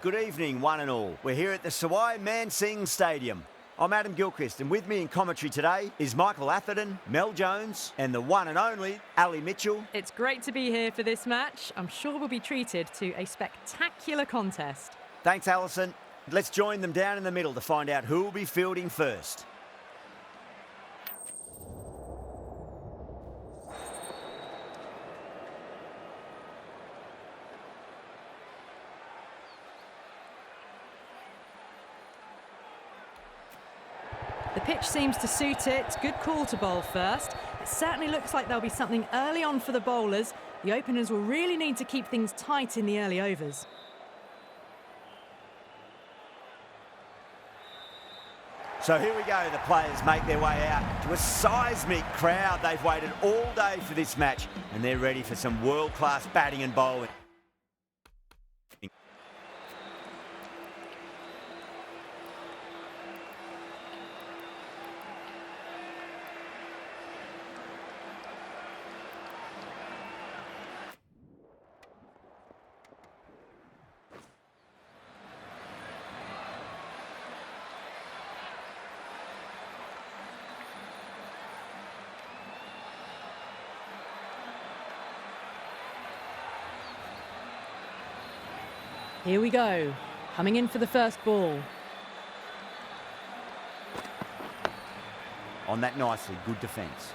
Good evening, one and all. We're here at the Sawai Mansingh Stadium. I'm Adam Gilchrist, and with me in commentary today is Michael Atherton, Mel Jones, and the one and only Ali Mitchell. It's great to be here for this match. I'm sure we'll be treated to a spectacular contest. Thanks, Alison. Let's join them down in the middle to find out who will be fielding first. The pitch seems to suit it. Good call to bowl first. It certainly looks like there'll be something early on for the bowlers. The openers will really need to keep things tight in the early overs. So here we go, the players make their way out to a seismic crowd. They've waited all day for this match and they're ready for some world-class batting and bowling. Here we go. Coming in for the first ball. On that nicely, good defence.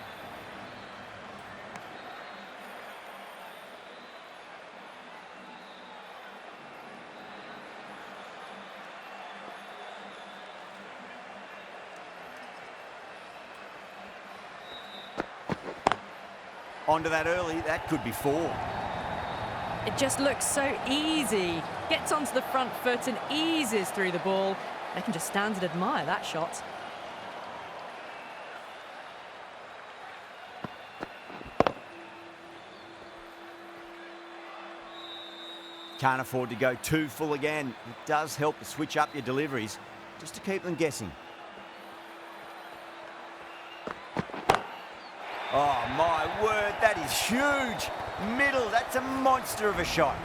Onto that early, that could be four. It just looks so easy. Gets onto the front foot and eases through the ball. They can just stand and admire that shot. Can't afford to go too full again. It does help to switch up your deliveries, just to keep them guessing. Oh, my word, that is huge. Middle, that's a monster of a shot.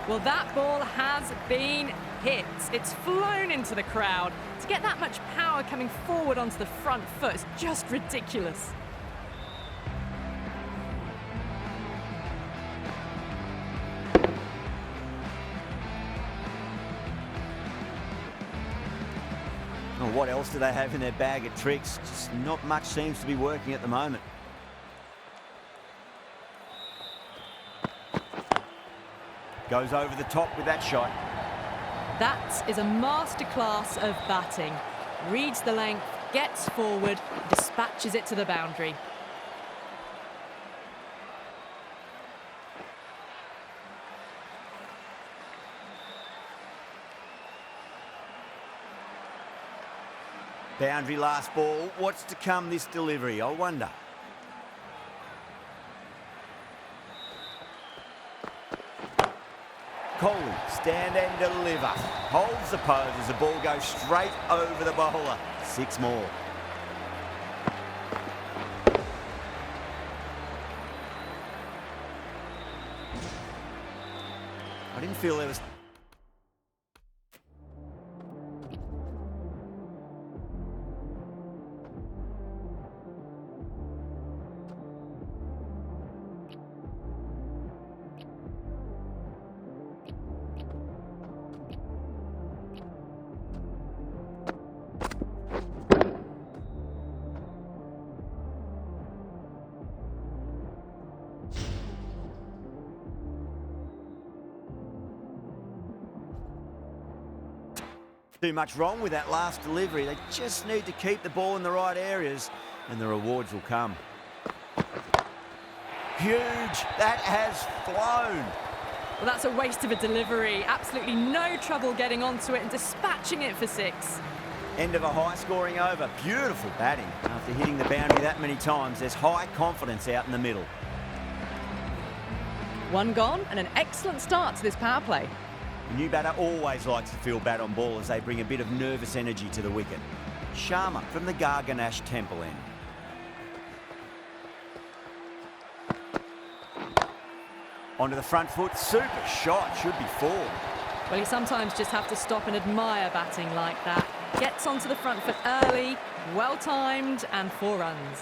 Well, that ball has been hit. It's flown into the crowd. To get that much power coming forward onto the front foot is just ridiculous. Oh, what else do they have in their bag of tricks? Just not much seems to be working at the moment. Goes over the top with that shot. That is a masterclass of batting. Reads the length, gets forward, dispatches it to the boundary. Boundary last ball. What's to come this delivery, I wonder. Coley, stand and deliver. Holds the pose as the ball goes straight over the bowler. 6 more. I didn't feel there was... Too much wrong with that last delivery. They just need to keep the ball in the right areas and the rewards will come. Huge. That has flown. Well, that's a waste of a delivery. Absolutely no trouble getting onto it and dispatching it for 6. End of a high-scoring over. Beautiful batting. After hitting the boundary that many times, there's high confidence out in the middle. 1 gone and an excellent start to this power play. The new batter always likes to feel bat on ball as they bring a bit of nervous energy to the wicket. Sharma from the Garganash Temple end. Onto the front foot, super shot, should be 4. Well, you sometimes just have to stop and admire batting like that. Gets onto the front foot early, well-timed, and 4 runs.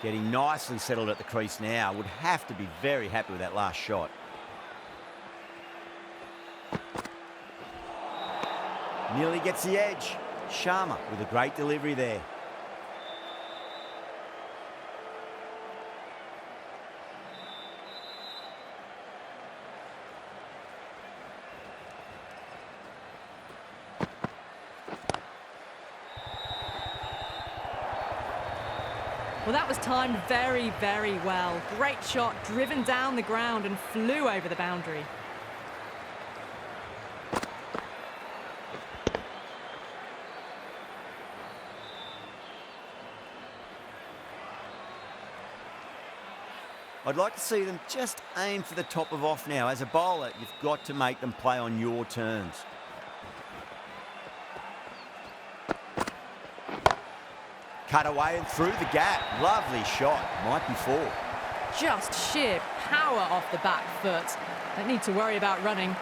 Getting nicely settled at the crease now. Would have to be very happy with that last shot. Nearly gets the edge. Sharma with a great delivery there. Well, that was timed very, very well. Great shot, driven down the ground and flew over the boundary. I'd like to see them just aim for the top of off now. As a bowler, you've got to make them play on your terms. Cut away and through the gap. Lovely shot. Might be 4. Just sheer power off the back foot. Don't need to worry about running.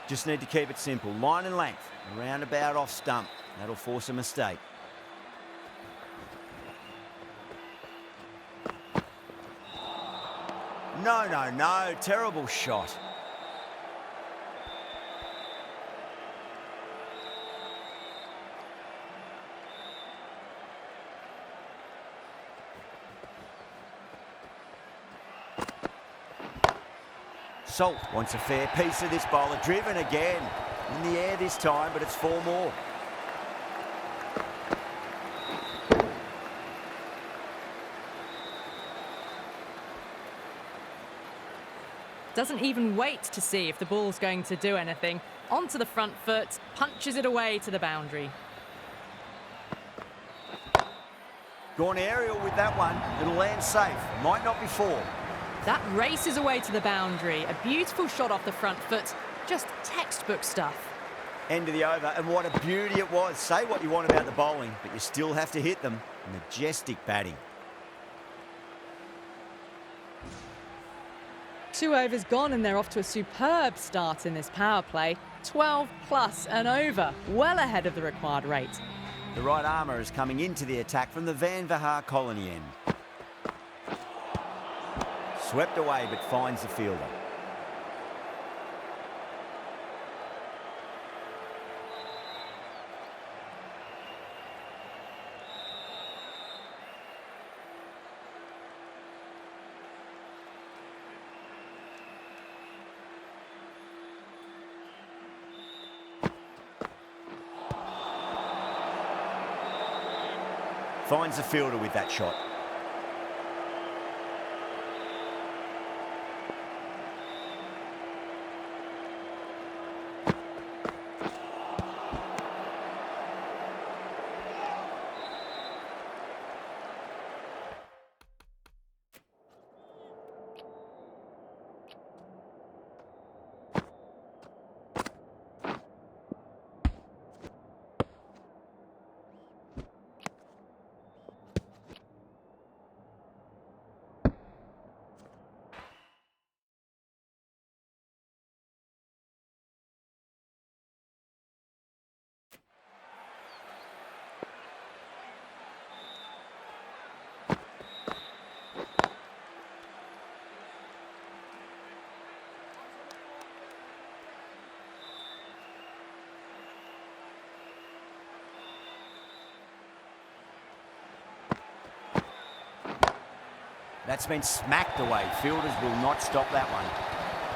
Just need to keep it simple. Line and length. Around about off stump. That'll force a mistake. No, no, no. Terrible shot. Salt wants a fair piece of this bowler. Driven again. In the air this time, but it's 4 more. Doesn't even wait to see if the ball's going to do anything. Onto the front foot, punches it away to the boundary. Gone aerial with that one. It'll land safe. Might not be 4. That races away to the boundary. A beautiful shot off the front foot. Just textbook stuff. End of the over, and what a beauty it was. Say what you want about the bowling, but you still have to hit them. Majestic batting. 2 overs gone and they're off to a superb start in this power play. 12 plus and over, well ahead of the required rate. The right armour is coming into the attack from the Van Vahar colony end. Swept away but finds the fielder. Finds the fielder with that shot. That's been smacked away. Fielders will not stop that one.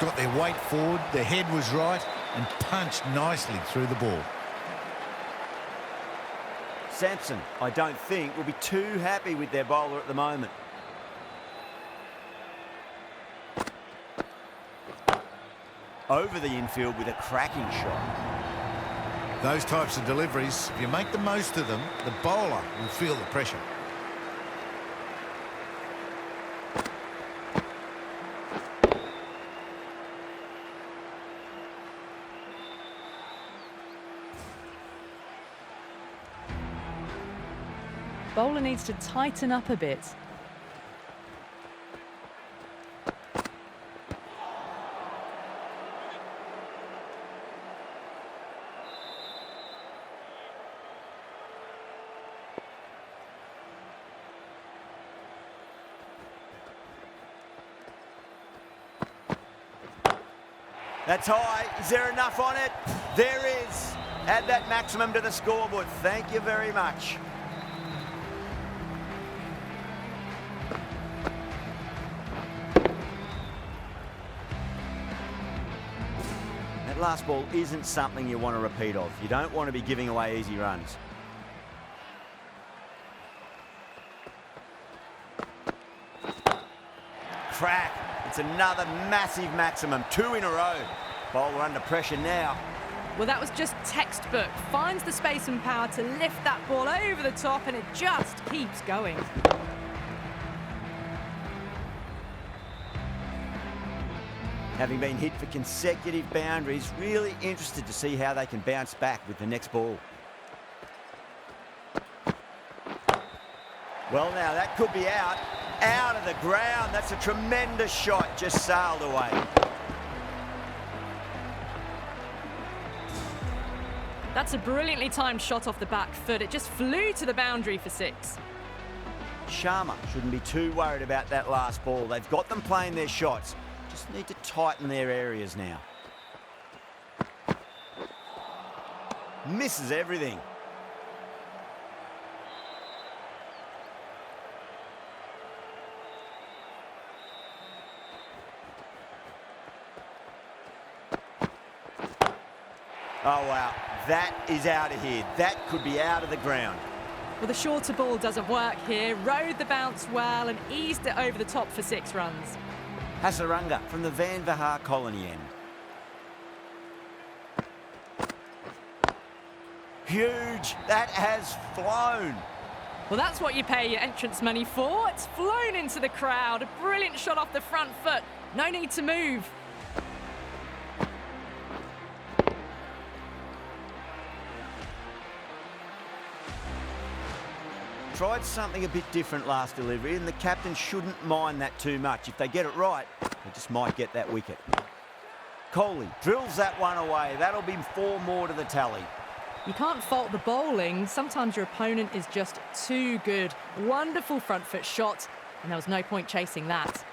Got their weight forward, their head was right, and punched nicely through the ball. Sampson, I don't think, will be too happy with their bowler at the moment. Over the infield with a cracking shot. Those types of deliveries, if you make the most of them, the bowler will feel the pressure. Bowler needs to tighten up a bit. That's high. Is there enough on it? There is. Add that maximum to the scoreboard. Thank you very much. That last ball isn't something you want to repeat of. You don't want to be giving away easy runs. Crack. It's another massive maximum. 2 in a row. Bowler under pressure now. Well, that was just textbook. Finds the space and power to lift that ball over the top, and it just keeps going. Having been hit for consecutive boundaries, really interested to see how they can bounce back with the next ball. Well, now that could be out. Out of the ground. That's a tremendous shot. Just sailed away. That's a brilliantly timed shot off the back foot. It just flew to the boundary for 6. Sharma shouldn't be too worried about that last ball. They've got them playing their shots. Just need to tighten their areas now. Misses everything. Oh, wow. That is out of here. That could be out of the ground. Well, the shorter ball doesn't work here. Rode the bounce well and eased it over the top for 6 runs. Hasaranga from the Van Vahar colony end. Huge. That has flown. Well, that's what you pay your entrance money for. It's flown into the crowd. A brilliant shot off the front foot. No need to move. Tried something a bit different last delivery, and the captain shouldn't mind that too much. If they get it right, they just might get that wicket. Kohli drills that one away. That'll be 4 more to the tally. You can't fault the bowling. Sometimes your opponent is just too good. Wonderful front foot shot, and there was no point chasing that.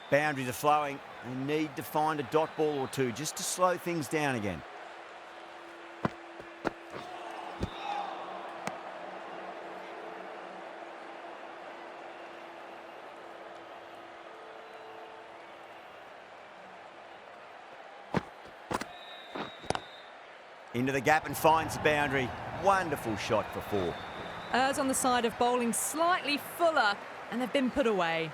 Boundaries are flowing. They need to find a dot ball or two just to slow things down again. Into the gap and finds the boundary. Wonderful shot for 4. Errs on the side of bowling slightly fuller, and they've been put away.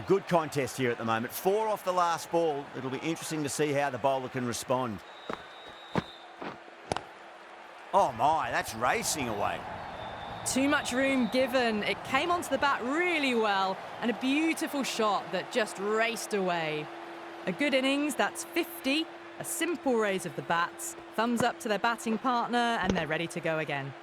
Good contest here at the moment. 4 off the last ball. It'll be interesting to see how the bowler can respond. Oh my, that's racing away. Too much room given. It came onto the bat really well, and a beautiful shot that just raced away. A good innings, that's 50. A simple raise of the bats. Thumbs up to their batting partner, and they're ready to go again.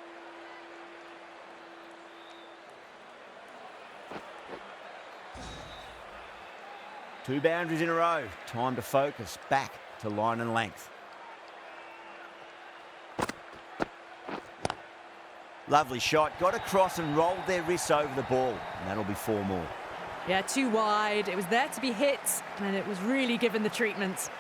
Two boundaries in a row. Time to focus back to line and length. Lovely shot. Got across and rolled their wrists over the ball. And that'll be 4 more. Yeah, too wide. It was there to be hit, and it was really given the treatment.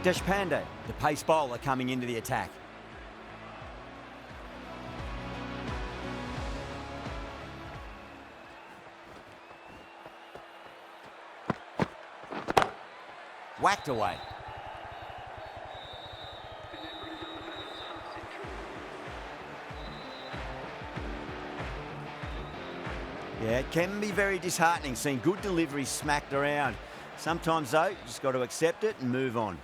Deshpande, the pace bowler, coming into the attack. Whacked away. Yeah, it can be very disheartening seeing good deliveries smacked around. Sometimes, though, you just got to accept it and move on.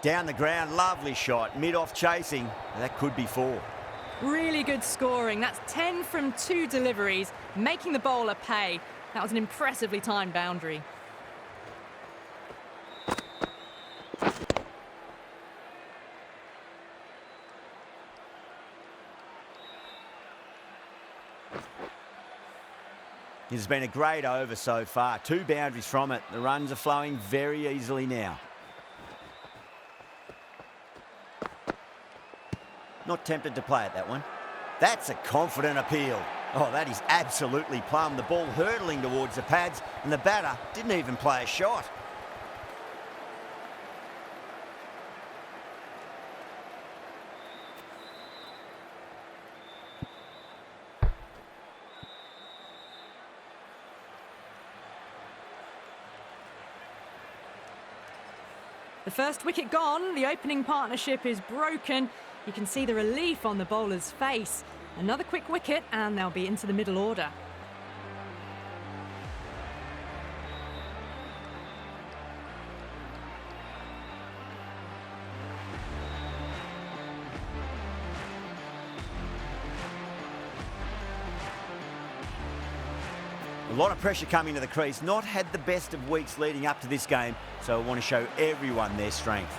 Down the ground, lovely shot. Mid-off chasing. That could be 4. Really good scoring. That's 10 from 2 deliveries, making the bowler pay. That was an impressively timed boundary. It has been a great over so far. 2 boundaries from it. The runs are flowing very easily now. Not tempted to play it, that one. That's a confident appeal. Oh, that is absolutely plumb. The ball hurtling towards the pads, and the batter didn't even play a shot. The first wicket gone, the opening partnership is broken. You can see the relief on the bowler's face. Another quick wicket and they'll be into the middle order. A lot of pressure coming to the crease. Not had the best of weeks leading up to this game, so I want to show everyone their strength.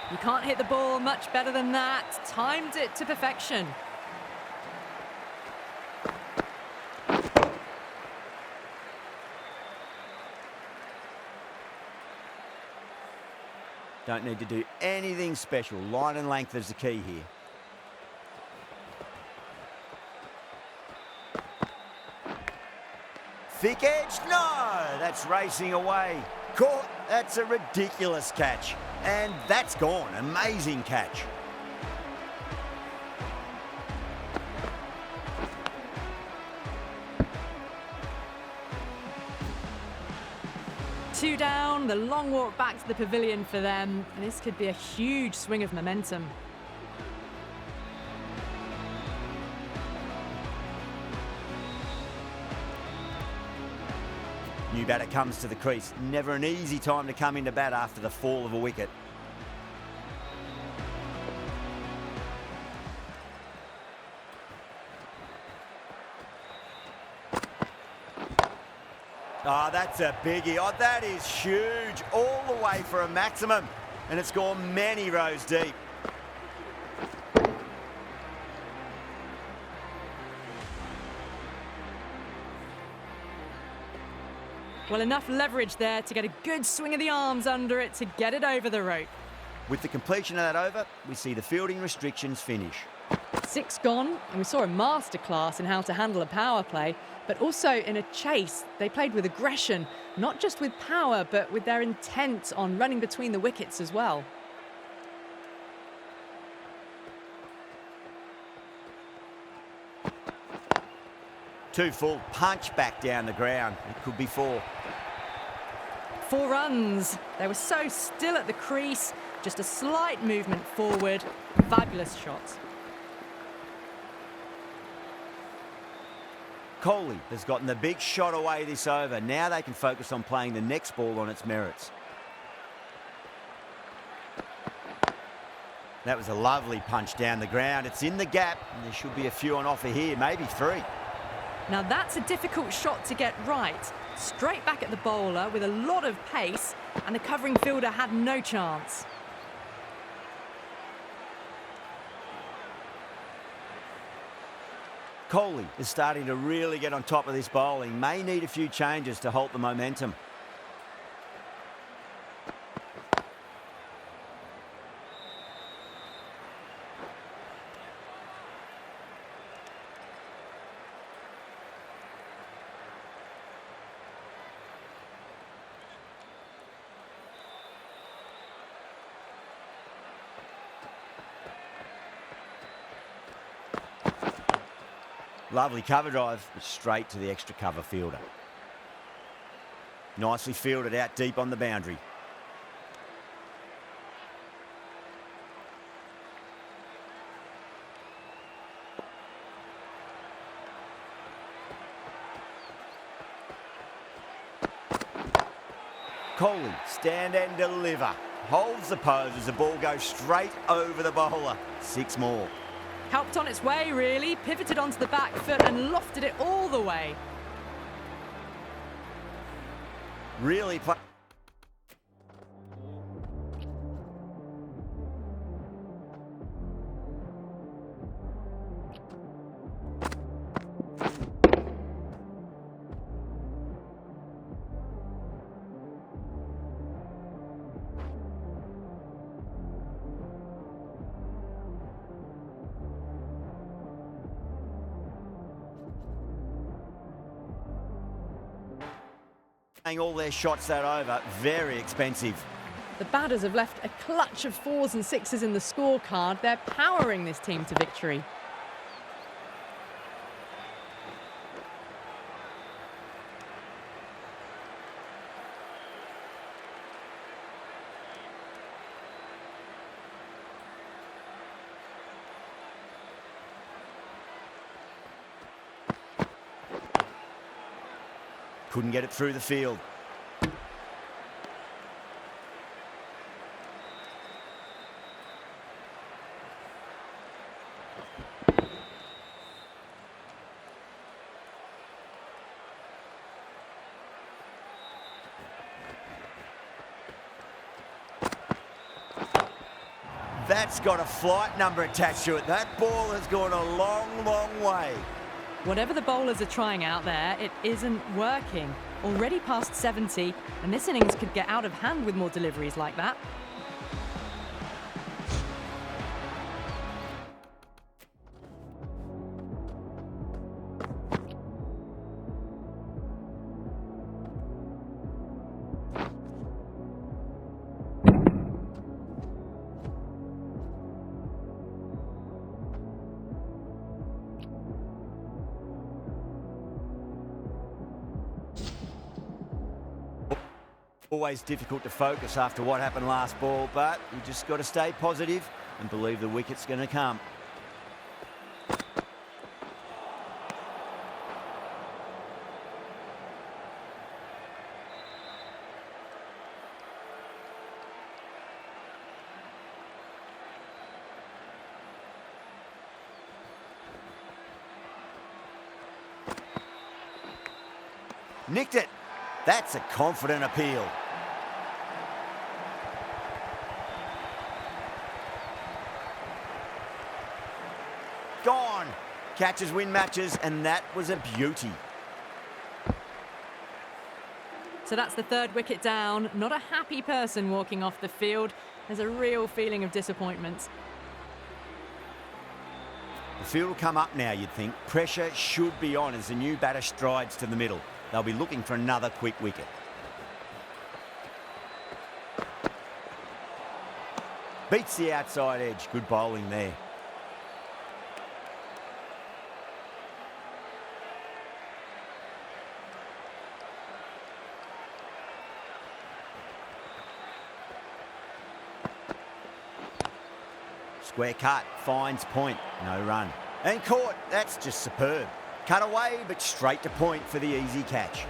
You can't hit the ball much better than that. Timed it to perfection. Don't need to do anything special. Line and length is the key here. Thick edge, no! That's racing away. Caught, that's a ridiculous catch. And that's gone, amazing catch. Two down, the long walk back to the pavilion for them. And this could be a huge swing of momentum. New batter comes to the crease. Never an easy time to come into bat after the fall of a wicket. Oh, that's a biggie. Oh, that is huge. All the way for a maximum. And it's gone many rows deep. Well, enough leverage there to get a good swing of the arms under it to get it over the rope. With the completion of that over, we see the fielding restrictions finish. 6 gone, and we saw a masterclass in how to handle a power play, but also in a chase. They played with aggression, not just with power, but with their intent on running between the wickets as well. Two full, punch back down the ground. It could be 4. 4 runs. They were so still at the crease, just a slight movement forward. Fabulous shot. Kohli has gotten the big shot away this over. Now they can focus on playing the next ball on its merits. That was a lovely punch down the ground. It's in the gap, and there should be a few on offer here, maybe 3. Now that's a difficult shot to get right. Straight back at the bowler with a lot of pace, and the covering fielder had no chance. Kohli is starting to really get on top of this bowling. May need a few changes to halt the momentum. Lovely cover drive, but straight to the extra cover fielder. Nicely fielded out deep on the boundary. Coley, stand and deliver. Holds the pose as the ball goes straight over the bowler. 6 more. Helped on its way, really. Pivoted onto the back foot and lofted it all the way. Really play. All their shots that over, very expensive. The batters have left a clutch of 4s and 6s in the scorecard. They're powering this team to victory. Couldn't get it through the field. That's got a flight number attached to it. That ball has gone a long, long way. Whatever the bowlers are trying out there, it isn't working. Already past 70, and this innings could get out of hand with more deliveries like that. Always difficult to focus after what happened last ball, but you just got to stay positive and believe the wicket's going to come. Nicked it. That's a confident appeal. Gone. Catches win matches, and that was a beauty. So that's the 3rd wicket down. Not a happy person walking off the field. There's a real feeling of disappointment. The field will come up now, you'd think. Pressure should be on as the new batter strides to the middle. They'll be looking for another quick wicket. Beats the outside edge. Good bowling there. Square cut, finds point, no run. And caught, that's just superb. Cut away, but straight to point for the easy catch.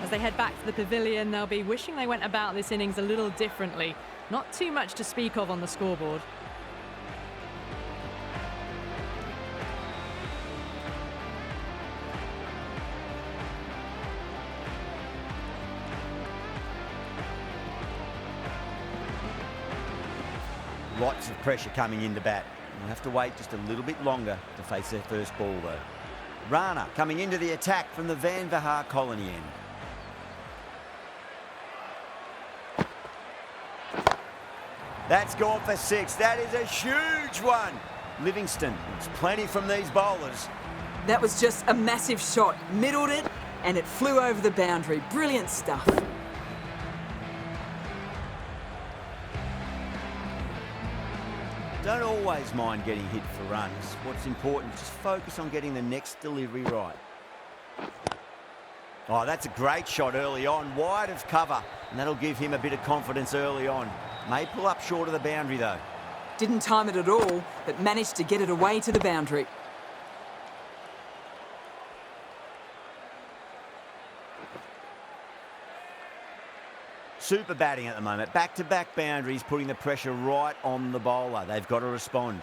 As they head back to the pavilion, they'll be wishing they went about this innings a little differently. Not too much to speak of on the scoreboard. Lots of pressure coming into bat. They'll have to wait just a little bit longer to face their first ball, though. Rana coming into the attack from the Van Vahar colony end. That's gone for 6. That is a huge one. Livingston, it's plenty from these bowlers. That was just a massive shot. Middled it, and it flew over the boundary. Brilliant stuff. Don't always mind getting hit for runs. What's important is just focus on getting the next delivery right. Oh, that's a great shot early on, wide of cover, and that'll give him a bit of confidence early on. May pull up short of the boundary though. Didn't time it at all, but managed to get it away to the boundary. Super batting at the moment. Back-to-back boundaries, putting the pressure right on the bowler. They've got to respond.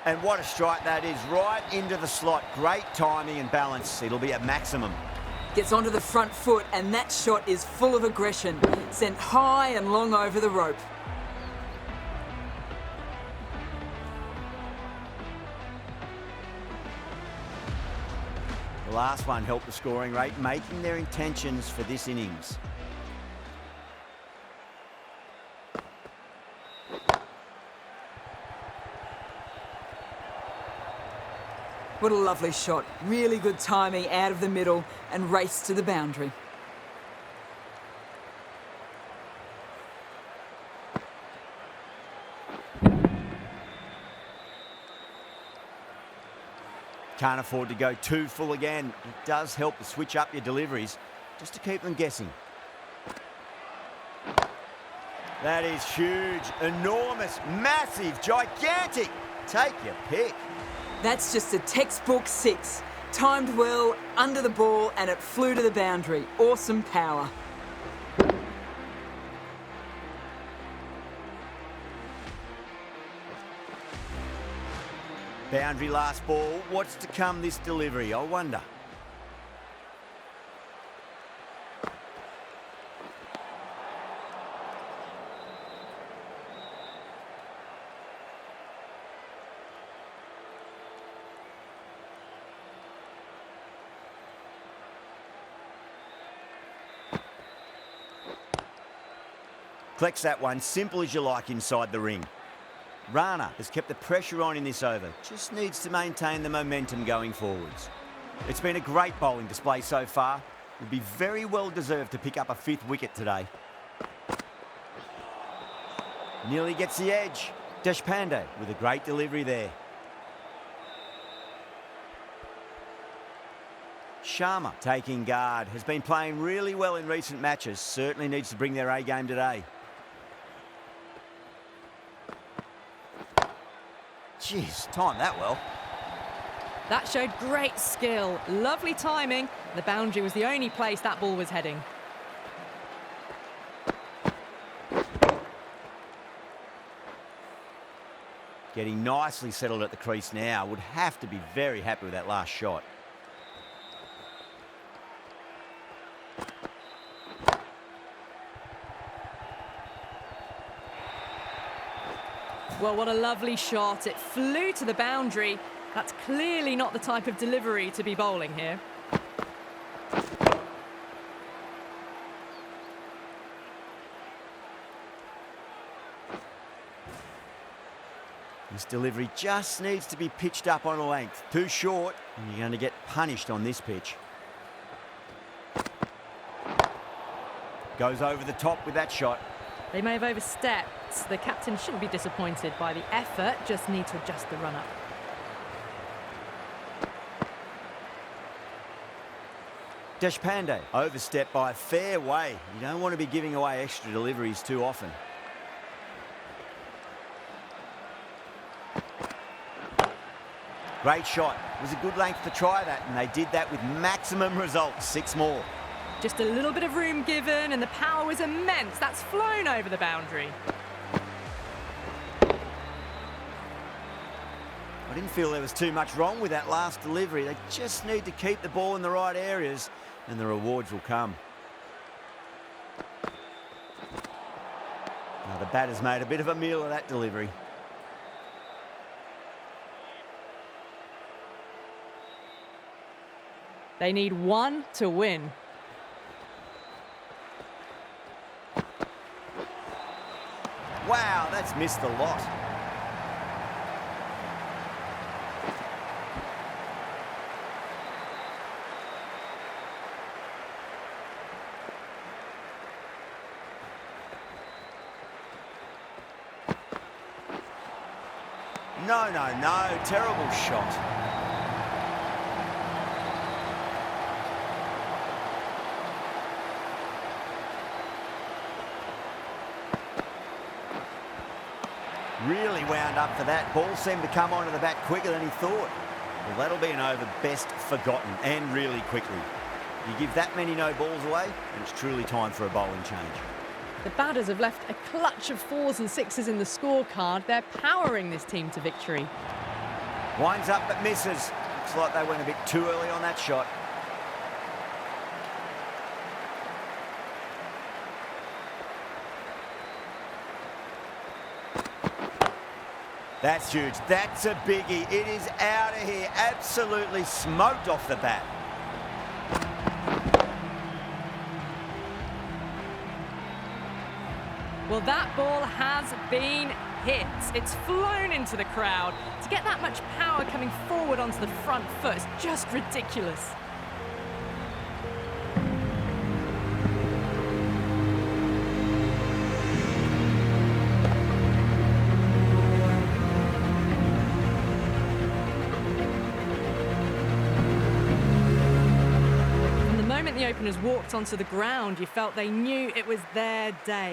And what a strike that is, right into the slot. Great timing and balance. It'll be at maximum. Gets onto the front foot, and that shot is full of aggression. Sent high and long over the rope. The last one helped the scoring rate, making their intentions for this innings. What a lovely shot. Really good timing out of the middle and race to the boundary. Can't afford to go too full again. It does help to switch up your deliveries just to keep them guessing. That is huge, enormous, massive, gigantic. Take your pick. That's just a textbook 6. Timed well, under the ball, and it flew to the boundary. Awesome power. Boundary last ball. What's to come this delivery, I wonder? Collects that one, simple as you like inside the ring. Rana has kept the pressure on in this over. Just needs to maintain the momentum going forwards. It's been a great bowling display so far. Would be very well deserved to pick up a 5th wicket today. Nearly gets the edge. Deshpande with a great delivery there. Sharma taking guard. Has been playing really well in recent matches. Certainly needs to bring their A game today. Jeez, timed that well. That showed great skill. Lovely timing. The boundary was the only place that ball was heading. Getting nicely settled at the crease now. Would have to be very happy with that last shot. Well, what a lovely shot. It flew to the boundary. That's clearly not the type of delivery to be bowling here. This delivery just needs to be pitched up on a length. Too short, and you're going to get punished on this pitch. Goes over the top with that shot. They may have overstepped. The captain shouldn't be disappointed by the effort, just need to adjust the run-up. Deshpande overstepped by a fair way. You don't want to be giving away extra deliveries too often. Great shot. It was a good length to try that, and they did that with maximum results. 6 more. Just a little bit of room given, and the power was immense. That's flown over the boundary. I didn't feel there was too much wrong with that last delivery. They just need to keep the ball in the right areas, and the rewards will come. Now, the batter's made a bit of a meal of that delivery. They need 1 to win. Wow, that's missed a lot. No, no, no. Terrible shot. Really wound up for that. Ball seemed to come onto the bat quicker than he thought. Well, that'll be an over best forgotten, and really quickly. You give that many no balls away, and it's truly time for a bowling change. The batters have left a clutch of 4s and 6s in the scorecard. They're powering this team to victory. Winds up but misses. Looks like they went a bit too early on that shot. That's huge. That's a biggie. It is out of here. Absolutely smoked off the bat. Well, that ball has been hit. It's flown into the crowd. To get that much power coming forward onto the front foot is just ridiculous. From the moment the openers walked onto the ground, you felt they knew it was their day.